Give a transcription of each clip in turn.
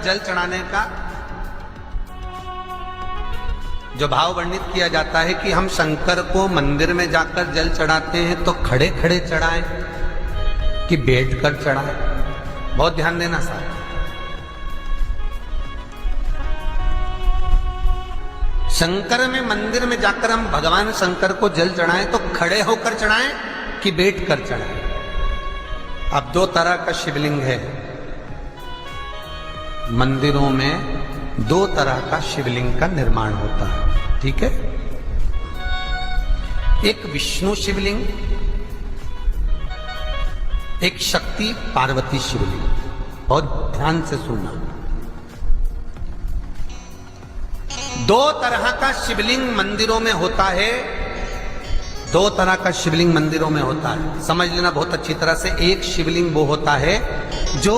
जल चढ़ाने का जो भाव वर्णित किया जाता है कि हम शंकर को मंदिर में जाकर जल चढ़ाते हैं तो खड़े खड़े चढ़ाएं कि बैठकर चढ़ाएं। बहुत ध्यान देना साहब। शंकर में मंदिर में जाकर हम भगवान शंकर को जल चढ़ाएं तो खड़े होकर चढ़ाएं कि बैठकर चढ़ाएं। अब दो तरह का शिवलिंग है मंदिरों में, दो तरह का शिवलिंग का निर्माण होता है, ठीक है। एक विष्णु शिवलिंग, एक शक्ति पार्वती शिवलिंग। बहुत ध्यान से सुनना। दो तरह का शिवलिंग मंदिरों में होता है, दो तरह का शिवलिंग मंदिरों में होता है, समझ लेना बहुत अच्छी तरह से। एक शिवलिंग वो होता है जो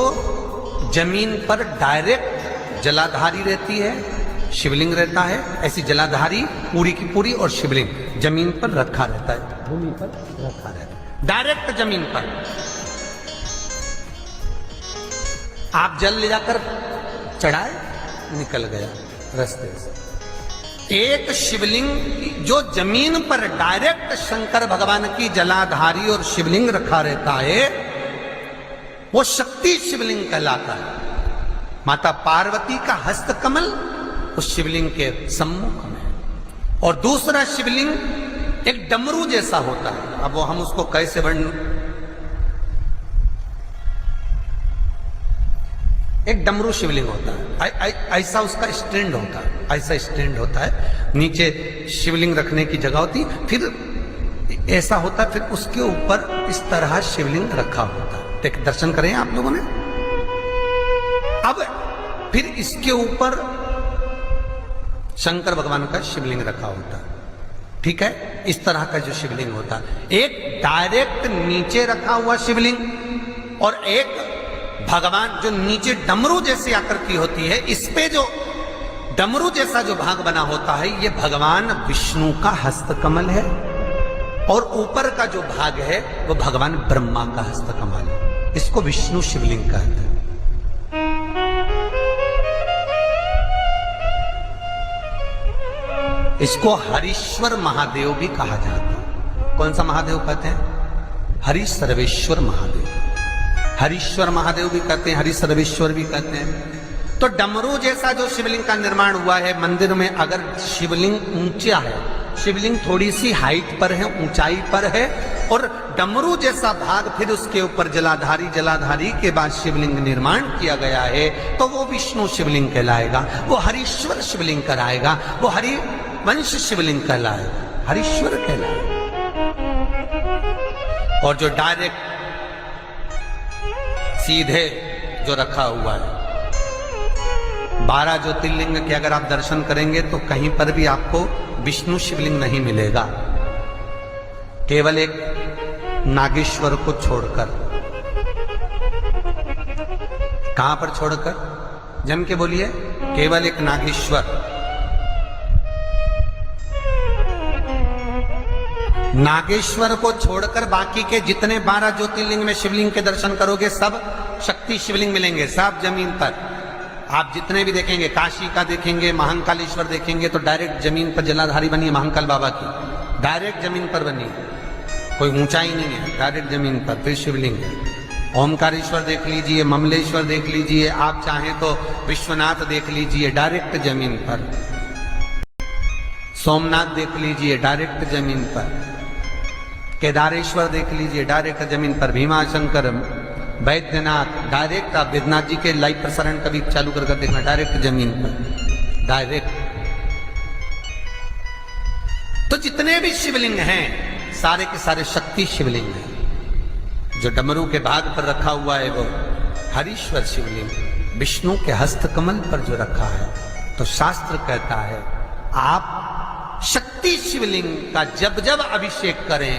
जमीन पर डायरेक्ट जलाधारी रहती है, शिवलिंग रहता है, ऐसी जलाधारी पूरी की पूरी, और शिवलिंग जमीन पर रखा रहता है, भूमि पर रखा रहता है, डायरेक्ट जमीन पर। आप जल ले जाकर चढ़ाए, निकल गया रास्ते से। एक शिवलिंग जो जमीन पर डायरेक्ट शंकर भगवान की जलाधारी और शिवलिंग रखा रहता है, वो शक्ति शिवलिंग कहलाता है। माता पार्वती का हस्त कमल उस शिवलिंग के सम्मुख में। और दूसरा शिवलिंग एक डमरू जैसा होता है। अब वो हम उसको कैसे वर्णन, एक डमरू शिवलिंग होता है, ऐसा उसका स्टैंड होता है, ऐसा स्टैंड होता है, नीचे शिवलिंग रखने की जगह होती, फिर ऐसा होता है, फिर उसके ऊपर इस तरह शिवलिंग रखा होता है। एक दर्शन करें आप लोगों ने। अब फिर इसके ऊपर शंकर भगवान का शिवलिंग रखा होता है, ठीक है। इस तरह का जो शिवलिंग होता है, एक डायरेक्ट नीचे रखा हुआ शिवलिंग और एक भगवान जो नीचे डमरू जैसी आकृति होती है, इस पे जो डमरू जैसा जो भाग बना होता है, ये भगवान विष्णु का हस्तकमल है, और ऊपर का जो भाग है वो भगवान ब्रह्मा का हस्तकमल है। इसको विष्णु शिवलिंग कहते हैं। इसको हरीश्वर महादेव भी कहा जाता है। कौन सा महादेव कहते हैं? हरि सर्वेश्वर महादेव। हरीश्वर महादेव भी कहते हैं, हरि सर्वेश्वर भी कहते हैं। तो डमरू जैसा जो शिवलिंग का निर्माण हुआ है मंदिर में, अगर शिवलिंग ऊंचा है, शिवलिंग थोड़ी सी हाइट पर है, ऊंचाई पर है, और डमरू जैसा भाग फिर उसके ऊपर जलाधारी के बाद शिवलिंग निर्माण किया गया है, तो वो विष्णु शिवलिंग कहलाएगा, वो हरीश्वर शिवलिंग कहलाएगा, वो हरिवंश शिवलिंग कहलाएगा, हरीश्वर कहलाएगा। और जो डायरेक्ट सीधे जो रखा हुआ है, 12 ज्योतिर्लिंग के अगर आप दर्शन करेंगे तो कहीं पर भी आपको विष्णु शिवलिंग नहीं मिलेगा, केवल एक नागेश्वर को छोड़कर। कहां पर छोड़कर? जम के बोलिए। केवल एक नागेश्वर। नागेश्वर को छोड़कर बाकी के जितने 12 ज्योतिर्लिंग में शिवलिंग के दर्शन करोगे सब शक्ति शिवलिंग मिलेंगे, सब जमीन पर। आप जितने भी देखेंगे, काशी का देखेंगे, महाकालेश्वर देखेंगे, तो डायरेक्ट जमीन पर जलाधारी बनी है महाकाल बाबा की, डायरेक्ट जमीन पर बनी, कोई ऊंचाई नहीं है, डायरेक्ट जमीन पर फिर शिवलिंग है। ओमकारेश्वर देख लीजिए, ममलेश्वर देख लीजिए, आप चाहें तो विश्वनाथ देख लीजिए, डायरेक्ट जमीन पर। सोमनाथ देख लीजिए, डायरेक्ट जमीन पर। केदारेश्वर देख लीजिए, डायरेक्ट जमीन पर। भीमाशंकर, वैद्यनाथ, डायरेक्ट। आप वेदनाथ जी के लाइव प्रसारण कभी चालू कर देखना, डायरेक्ट जमीन पर, डायरेक्ट। तो जितने भी शिवलिंग हैं सारे के सारे शक्ति शिवलिंग हैं। जो डमरू के भाग पर रखा हुआ है वो हरीश्वर शिवलिंग, विष्णु के हस्तकमल पर जो रखा है, तो शास्त्र कहता है आप शक्ति शिवलिंग का जब जब अभिषेक करें,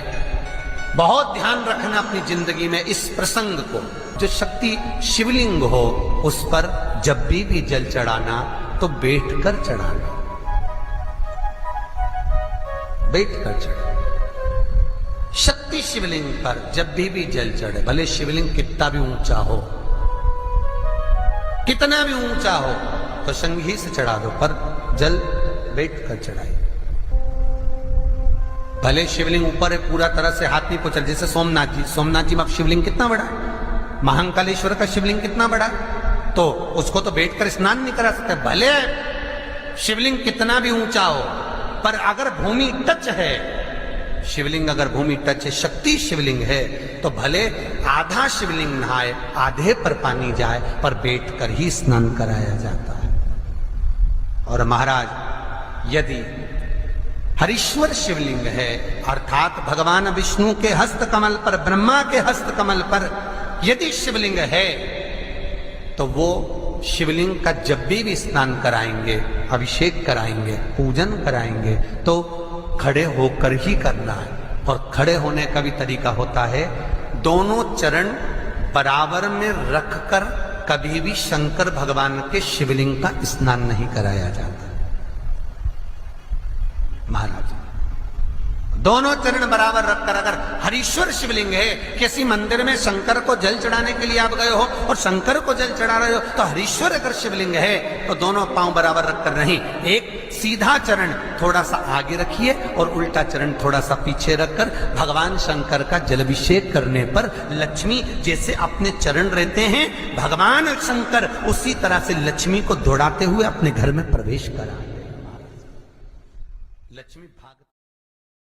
बहुत ध्यान रखना अपनी जिंदगी में इस प्रसंग को, जो शक्ति शिवलिंग हो उस पर जब भी जल चढ़ाना तो बैठकर चढ़ाना, बैठकर चढ़ाना। शक्ति शिवलिंग पर जब भी जल चढ़े, भले शिवलिंग कितना भी ऊंचा हो, कितना भी ऊंचा हो तो संघी से चढ़ा दो, पर जल बैठ कर चढ़ाइए। भले शिवलिंग ऊपर है, पूरा तरह से हाथ नहीं पहुंचा, जैसे सोमनाथ जी में अब शिवलिंग कितना बड़ा है, महाकालेश्वर का शिवलिंग कितना बड़ा है, तो उसको तो बैठकर स्नान नहीं करा सकते। भले शिवलिंग कितना भी ऊंचा हो, पर अगर भूमि टच है, शिवलिंग अगर भूमि टच है, शक्ति शिवलिंग है, तो भले आधा शिवलिंग नहाए, आधे पर पानी जाए, पर बैठकर ही स्नान कराया जाता है। और महाराज यदि हरीश्वर शिवलिंग है, अर्थात भगवान विष्णु के हस्त कमल पर, ब्रह्मा के हस्त कमल पर यदि शिवलिंग है, तो वो शिवलिंग का जब भी स्नान कराएंगे, अभिषेक कराएंगे, पूजन कराएंगे, तो खड़े होकर ही करना है। और खड़े होने का भी तरीका होता है, दोनों चरण बराबर में रखकर कभी भी शंकर भगवान के शिवलिंग का स्नान नहीं कराया जाता। महाराज दोनों चरण बराबर रखकर, अगर हरीश्वर शिवलिंग है, किसी मंदिर में शंकर को जल चढ़ाने के लिए आप गए हो और शंकर को जल चढ़ा रहे हो, तो हरीश्वर अगर शिवलिंग है तो दोनों पांव बराबर रखकर नहीं, एक सीधा चरण थोड़ा सा आगे रखिए और उल्टा चरण थोड़ा सा पीछे रखकर भगवान शंकर का जलाभिषेक करने पर लक्ष्मी जैसे अपने चरण रहते हैं, भगवान शंकर उसी तरह से लक्ष्मी को दौड़ाते हुए अपने घर में प्रवेश करा।